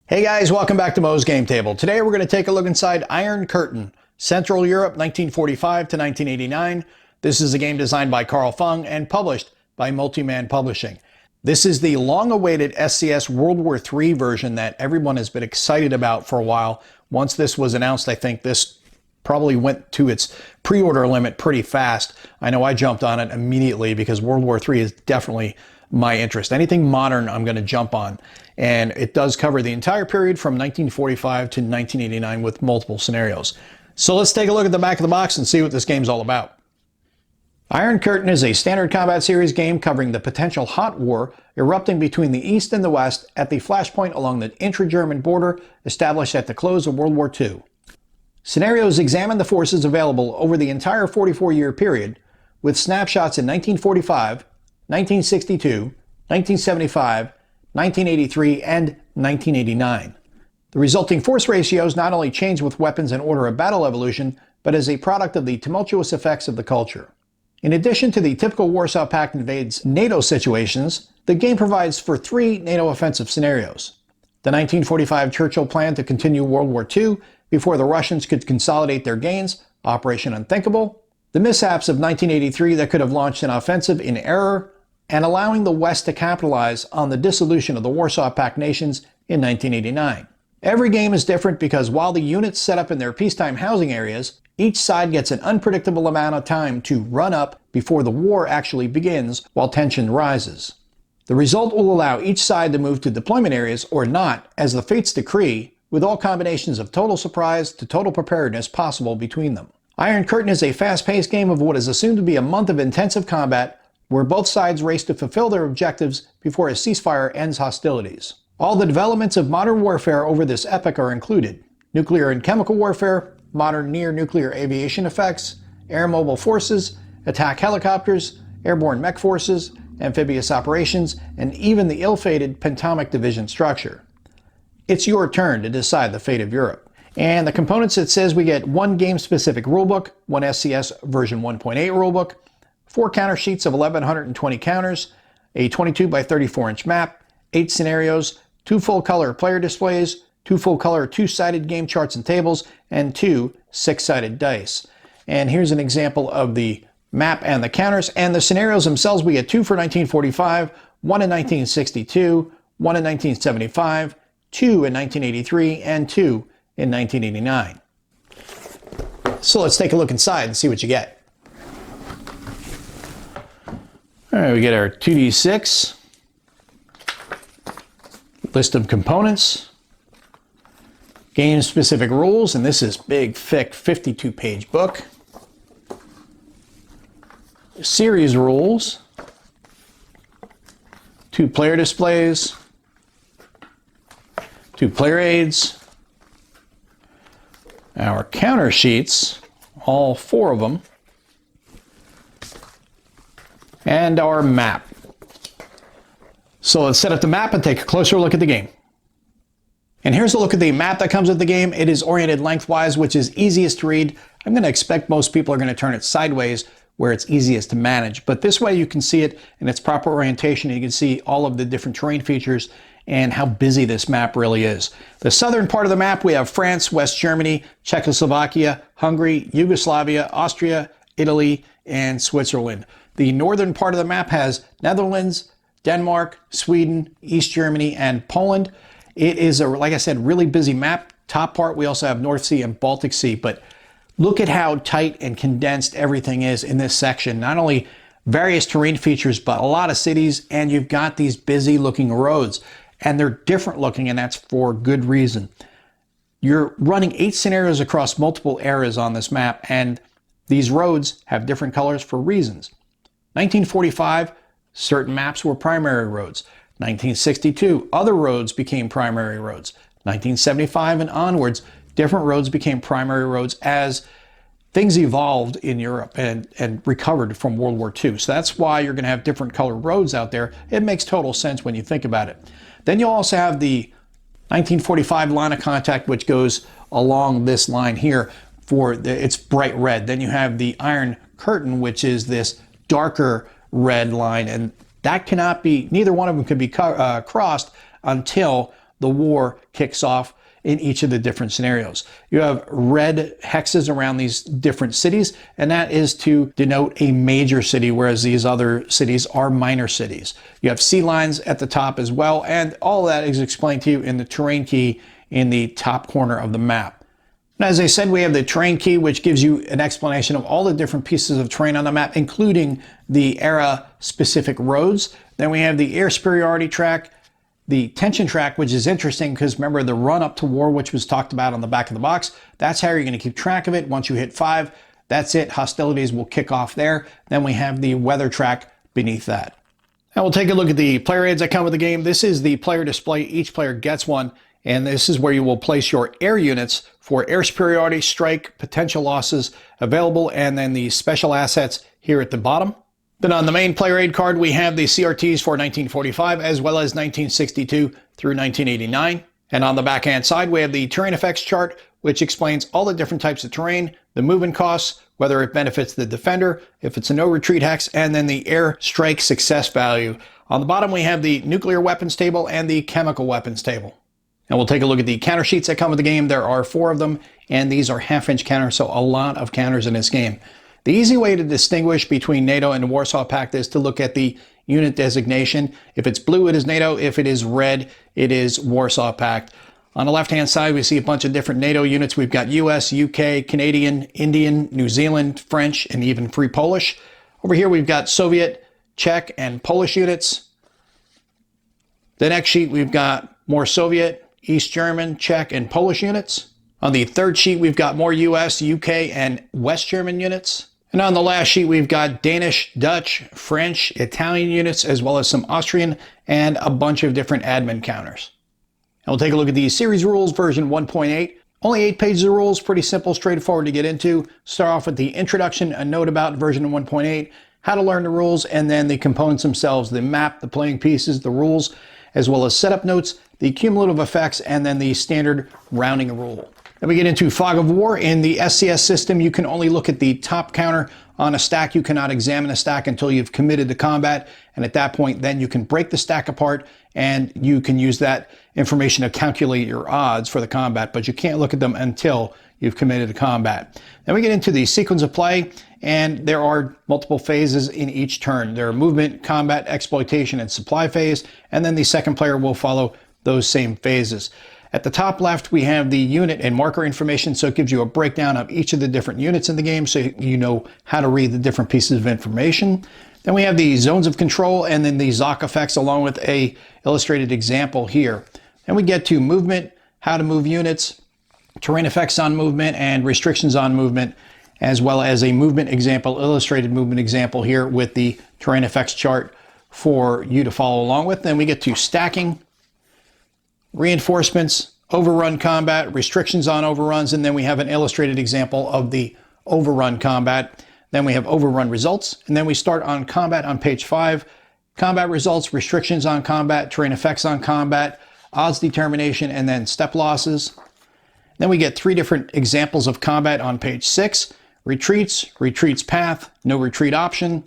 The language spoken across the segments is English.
Hey guys, welcome back to Mo's Game Table. Today we're going to take a look inside Iron Curtain, Central Europe 1945 to 1989. This is a game designed by Carl Fung and published by Multiman Publishing. This is the long-awaited SCS World War III version that everyone has been excited about for a while. Once this was announced, I think this probably went to its pre-order limit pretty fast. I know I jumped on it immediately because World War III is definitely my interest. Anything modern I'm going to jump on. And it does cover the entire period from 1945 to 1989 with multiple scenarios. So let's take a look at the back of the box and see what this game's all about. Iron Curtain is a standard combat series game covering the potential hot war erupting between the East and the West at the flashpoint along the intra-German border established at the close of World War II. Scenarios examine the forces available over the entire 44-year period, with snapshots in 1945, 1962, 1975, 1983, and 1989. The resulting force ratios not only change with weapons and order of battle evolution, but as a product of the tumultuous effects of the culture. In addition to the typical Warsaw Pact invades NATO situations, the game provides for 3 NATO offensive scenarios. The 1945 Churchill plan to continue World War II before the Russians could consolidate their gains, Operation Unthinkable. The mishaps of 1983 that could have launched an offensive in error, and allowing the West to capitalize on the dissolution of the Warsaw Pact nations in 1989. Every game is different because while the units set up in their peacetime housing areas, each side gets an unpredictable amount of time to run up before the war actually begins while tension rises. The result will allow each side to move to deployment areas or not, as the fates decree, with all combinations of total surprise to total preparedness possible between them. Iron Curtain is a fast-paced game of what is assumed to be a month of intensive combat, where both sides race to fulfill their objectives before a ceasefire ends hostilities. All the developments of modern warfare over this epoch are included: nuclear and chemical warfare, modern near-nuclear aviation effects, air mobile forces, attack helicopters, airborne mech forces, amphibious operations, and even the ill-fated Pentomic Division structure. It's your turn to decide the fate of Europe. And the components, it says we get 1 game-specific rulebook, 1 SCS version 1.8 rulebook, 4 counter sheets of 1120 counters, a 22 by 34 inch map, 8 scenarios, 2 full color player displays, 2 full color 2-sided game charts and tables, and 2 6-sided dice. And here's an example of the map and the counters, and the scenarios themselves. We get 2 for 1945, 1 in 1962, 1 in 1975, 2 in 1983, and 2 in 1989. So let's take a look inside and see what you get. All right, we get our 2d6, list of components, game-specific rules, and this is big, thick, 52-page book. Series rules, 2 player displays, 2 player aids, our counter sheets, all 4 of them, and our map. So let's set up the map and take a closer look at the game. And here's a look at the map that comes with the game. It is oriented lengthwise, which is easiest to read. I'm going to expect most people are going to turn it sideways where it's easiest to manage. But this way you can see it in its proper orientation, and you can see all of the different terrain features and how busy this map really is. The southern part of the map, we have France, West Germany, Czechoslovakia, Hungary, Yugoslavia, Austria, Italy, and Switzerland. The northern part of the map has Netherlands, Denmark, Sweden, East Germany, and Poland. It is, like I said, really busy map. Top part, we also have North Sea and Baltic Sea, but look at how tight and condensed everything is in this section. Not only various terrain features, but a lot of cities, and you've got these busy looking roads, and they're different looking, and that's for good reason. You're running 8 scenarios across multiple eras on this map, and these roads have different colors for reasons. 1945, certain maps were primary roads. 1962, other roads became primary roads. 1975 and onwards, different roads became primary roads as things evolved in Europe and recovered from World War II. So that's why you're going to have different colored roads out there. It makes total sense when you think about it. Then you'll also have the 1945 line of contact, which goes along this line here it's bright red. Then you have the Iron Curtain, which is this darker red line, and that cannot be, neither one of them could be crossed until the war kicks off in each of the different scenarios. You have red hexes around these different cities, and that is to denote a major city, whereas these other cities are minor cities. You have sea lines at the top as well, and all that is explained to you in the terrain key in the top corner of the map. And as I said, we have the terrain key, which gives you an explanation of all the different pieces of terrain on the map, including the era-specific roads. Then we have the air superiority track, the tension track, which is interesting because remember the run up to war, which was talked about on the back of the box. That's how you're going to keep track of it. Once you hit 5, that's it. Hostilities will kick off there. Then we have the weather track beneath that. Now we'll take a look at the player aids that come with the game. This is the player display. Each player gets one. And this is where you will place your air units for air superiority, strike, potential losses available, and then the special assets here at the bottom. Then on the main player aid card, we have the CRTs for 1945 as well as 1962 through 1989. And on the backhand side, we have the terrain effects chart, which explains all the different types of terrain, the movement costs, whether it benefits the defender, if it's a no retreat hex, and then the air strike success value. On the bottom, we have the nuclear weapons table and the chemical weapons table. And we'll take a look at the counter sheets that come with the game. There are 4 of them, and these are half-inch counters, so a lot of counters in this game. The easy way to distinguish between NATO and Warsaw Pact is to look at the unit designation. If it's blue, it is NATO. If it is red, it is Warsaw Pact. On the left-hand side, we see a bunch of different NATO units. We've got US, UK, Canadian, Indian, New Zealand, French, and even Free Polish. Over here, we've got Soviet, Czech, and Polish units. The next sheet, we've got more Soviet, East German, Czech, and Polish units. On the third sheet, we've got more US, UK, and West German units. And on the last sheet, we've got Danish, Dutch, French, Italian units, as well as some Austrian, and a bunch of different admin counters. And we'll take a look at the series rules, version 1.8. Only 8 pages of rules, pretty simple, straightforward to get into. Start off with the introduction, a note about version 1.8, how to learn the rules, and then the components themselves, the map, the playing pieces, the rules, as well as setup notes, the cumulative effects, and then the standard rounding rule. Then we get into Fog of War. In the SCS system, you can only look at the top counter on a stack. You cannot examine a stack until you've committed to combat. And at that point, then you can break the stack apart and you can use that information to calculate your odds for the combat, but you can't look at them until you've committed to combat. Then we get into the sequence of play, and there are multiple phases in each turn. There are movement, combat, exploitation, and supply phase, and then the second player will follow those same phases. At the top left, we have the unit and marker information, so it gives you a breakdown of each of the different units in the game so you know how to read the different pieces of information. Then we have the zones of control and then the ZOC effects along with a illustrated example here. Then we get to movement, how to move units, terrain effects on movement, and restrictions on movement, as well as a movement example, illustrated movement example here with the terrain effects chart for you to follow along with. Then we get to stacking, reinforcements, overrun combat, restrictions on overruns, and then we have an illustrated example of the overrun combat. Then we have overrun results, and then we start on combat on page 5. Combat results, restrictions on combat, terrain effects on combat, odds determination, and then step losses. Then we get 3 different examples of combat on page 6. Retreats, retreats path, no retreat option,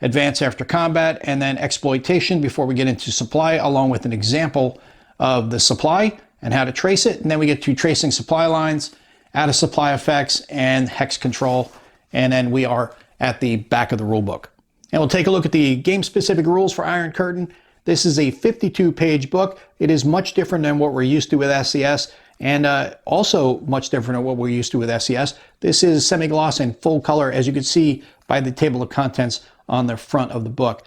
advance after combat, and then exploitation before we get into supply, along with an example of the supply and how to trace it. And then we get to tracing supply lines, out of supply effects, and hex control. And then we are at the back of the rule book. And we'll take a look at the game-specific rules for Iron Curtain. This is a 52-page book. It is much different than what we're used to with SCS, and also much different than what we're used to with SCS. This is semi-gloss and full color, as you can see by the table of contents on the front of the book.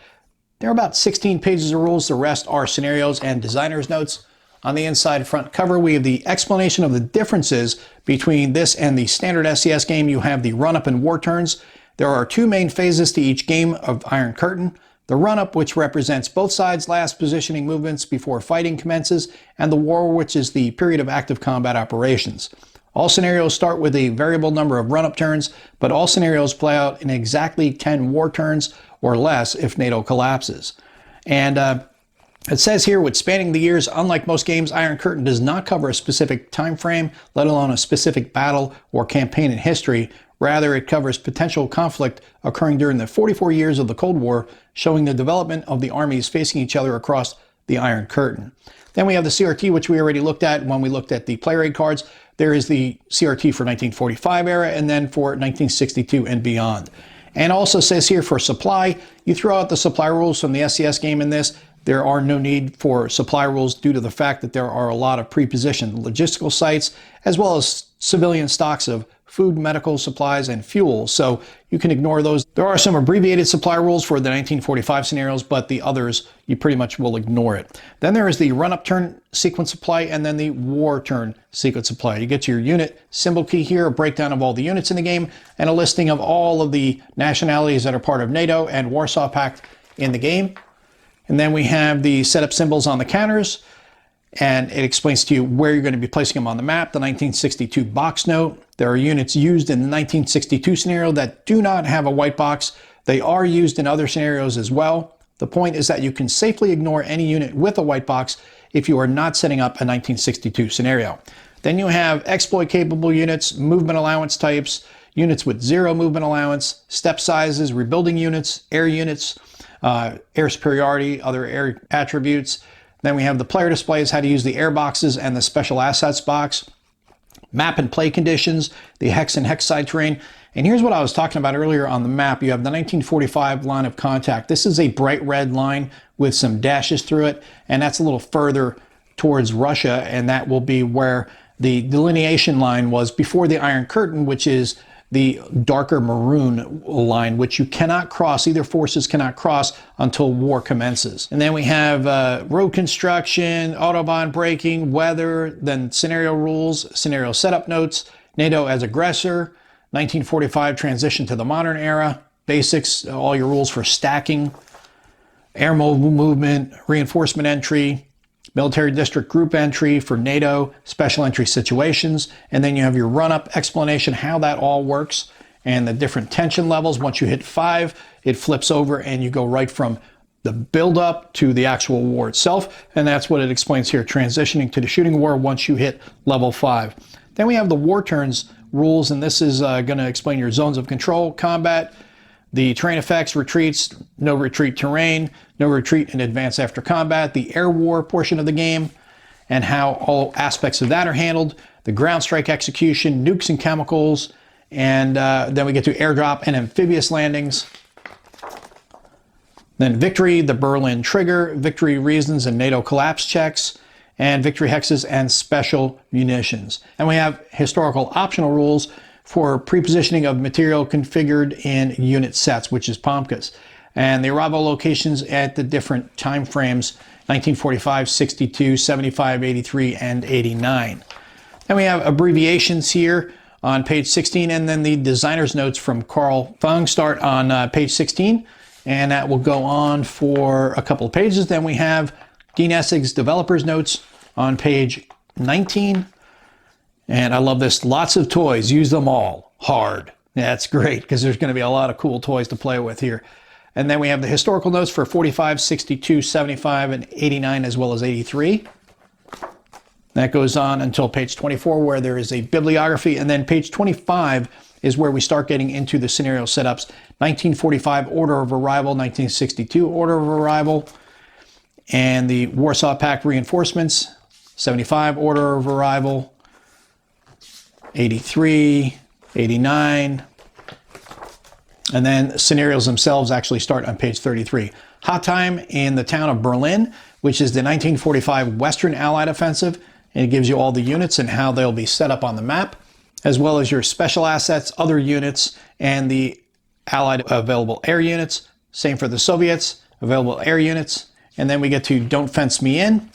There are about 16 pages of rules. The rest are scenarios and designer's notes. On the inside front cover, we have the explanation of the differences between this and the standard SCS game. You have the run-up and war turns. There are 2 main phases to each game of Iron Curtain. The run-up, which represents both sides' last positioning movements before fighting commences, and the war, which is the period of active combat operations. All scenarios start with a variable number of run-up turns, but all scenarios play out in exactly 10 war turns or less if NATO collapses. And it says here, with spanning the years, unlike most games, Iron Curtain does not cover a specific time frame, let alone a specific battle or campaign in history. Rather, it covers potential conflict occurring during the 44 years of the Cold War, showing the development of the armies facing each other across the Iron Curtain. Then we have the CRT, which we already looked at when we looked at the player aid cards. There is the CRT for 1945 era and then for 1962 and beyond. And also says here for supply, you throw out the supply rules from the SCS game in this. There are no need for supply rules due to the fact that there are a lot of pre-positioned logistical sites as well as civilian stocks of food, medical supplies, and fuel. So you can ignore those. There are some abbreviated supply rules for the 1945 scenarios, but the others, you pretty much will ignore it. Then there is the run-up turn sequence supply and then the war turn sequence supply. You get your unit symbol key here, a breakdown of all the units in the game, and a listing of all of the nationalities that are part of NATO and Warsaw Pact in the game. And then we have the setup symbols on the counters, and it explains to you where you're going to be placing them on the map. The 1962 box note. There are units used in the 1962 scenario that do not have a white box. They are used in other scenarios as well. The point is that you can safely ignore any unit with a white box if you are not setting up a 1962 scenario. Then you have exploit capable units, movement allowance types, units with 0 movement allowance, step sizes, rebuilding units, air superiority, other air attributes. Then we have the player displays, how to use the air boxes and the special assets box, map and play conditions, the hex and hex side terrain. And here's what I was talking about earlier on the map. You have the 1945 line of contact. This is a bright red line with some dashes through it, and that's a little further towards Russia, and that will be where the delineation line was before the Iron Curtain, which is the darker maroon line, which you cannot cross, either forces cannot cross until war commences. And then we have road construction, Autobahn braking, weather, then scenario rules, scenario setup notes, NATO as aggressor, 1945 transition to the modern era, basics, all your rules for stacking, air movement, reinforcement entry, military district group entry for NATO, special entry situations, and then you have your run-up explanation, how that all works, and the different tension levels. Once you hit 5, it flips over and you go right from the build-up to the actual war itself, and that's what it explains here, transitioning to the shooting war once you hit level 5. Then we have the war turns rules, and this is going to explain your zones of control, combat, the terrain effects, retreats, no retreat terrain, no retreat in advance after combat, the air war portion of the game, and how all aspects of that are handled, the ground strike execution, nukes and chemicals, and then we get to airdrop and amphibious landings. Then victory, the Berlin trigger, victory reasons and NATO collapse checks, and victory hexes and special munitions. And we have historical optional rules for pre-positioning of material configured in unit sets, which is POMCAs, and the arrival locations at the different time frames, 1945, 62, 75, 83, and 89. Then we have abbreviations here on page 16, and then the designer's notes from Carl Fung start on page 16, and that will go on for a couple of pages. Then we have Dean Essig's developer's notes on page 19. And I love this. Lots of toys. Use them all. Hard. Yeah, that's great because there's going to be a lot of cool toys to play with here. And then we have the historical notes for 45, 62, 75, and 89, as well as 83. That goes on until page 24, where there is a bibliography. And then page 25 is where we start getting into the scenario setups. 1945 order of arrival, 1962 order of arrival, and the Warsaw Pact reinforcements, 75 order of arrival, 83, 89, and then scenarios themselves actually start on page 33. Hot time in the town of Berlin, which is the 1945 Western Allied Offensive, and it gives you all the units and how they'll be set up on the map, as well as your special assets, other units, and the Allied available air units. Same for the Soviets, available air units. And then we get to Don't Fence Me In.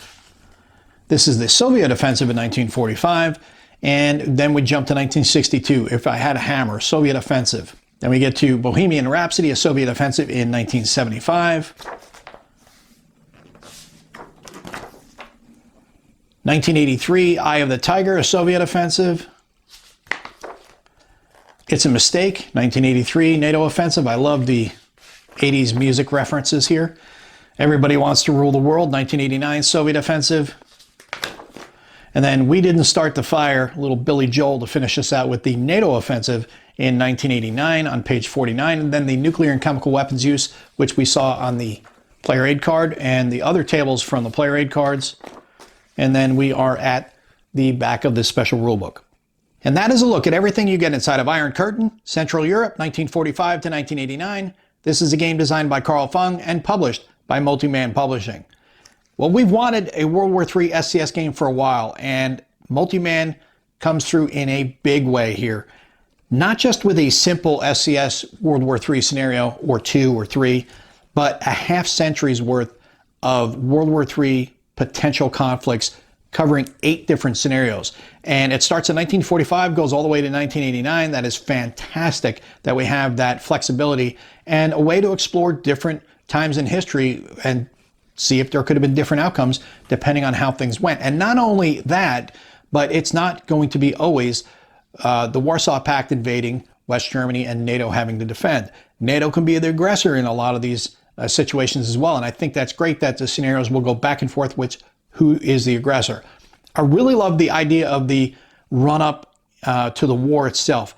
This is the Soviet offensive in 1945. And then we jump to 1962, If I Had a Hammer, Soviet offensive. Then we get to Bohemian Rhapsody, a Soviet offensive in 1975. 1983, Eye of the Tiger, a Soviet offensive. It's a Mistake, 1983, NATO offensive. I love the 80s music references here. Everybody Wants to Rule the World, 1989, Soviet offensive. And then We Didn't Start the Fire, little Billy Joel to finish us out with the NATO offensive in 1989 on page 49. And then the nuclear and chemical weapons use, which we saw on the player aid card and the other tables from the player aid cards. And then we are at the back of this special rulebook. And that is a look at everything you get inside of Iron Curtain, Central Europe, 1945 to 1989. This is a game designed by Carl Fung and published by Multiman Publishing. Well, we've wanted a World War III SCS game for a while, and Multiman comes through in a big way here. Not just with a simple SCS World War III scenario, or 2 or 3, but a half century's worth of World War III potential conflicts covering 8 different scenarios. And it starts in 1945, goes all the way to 1989. That is fantastic that we have that flexibility and a way to explore different times in history and see if there could have been different outcomes depending on how things went. And not only that, but it's not going to be always the Warsaw Pact invading West Germany and NATO having to defend. NATO can be the aggressor in a lot of these situations as well. And I think that's great that the scenarios will go back and forth, who is the aggressor. I really love the idea of the run-up to the war itself.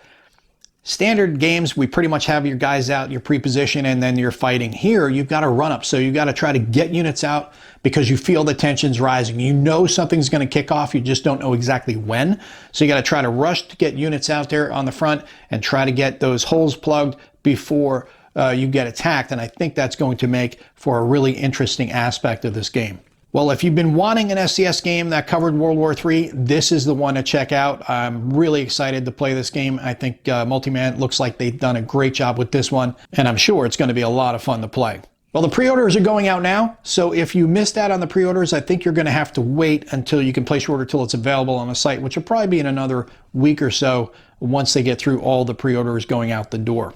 Standard games, we pretty much have your guys out, your pre-position, and then you're fighting. Here, you've got a run-up, so you've got to try to get units out because you feel the tension's rising. You know something's going to kick off, you just don't know exactly when. So you got to try to rush to get units out there on the front and try to get those holes plugged before you get attacked, and I think that's going to make for a really interesting aspect of this game. Well, if you've been wanting an SCS game that covered World War III, this is the one to check out. I'm really excited to play this game. I think Multiman looks like they've done a great job with this one, and I'm sure it's going to be a lot of fun to play. Well, the pre-orders are going out now, so if you missed out on the pre-orders, I think you're going to have to wait until you can place your order till it's available on the site, which will probably be in another week or so once they get through all the pre-orders going out the door.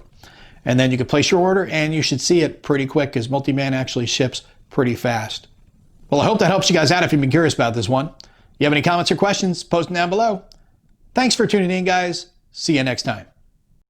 And then you can place your order, and you should see it pretty quick because Multiman actually ships pretty fast. Well, I hope that helps you guys out if you've been curious about this one. You have any comments or questions, post them down below. Thanks for tuning in, guys. See you next time.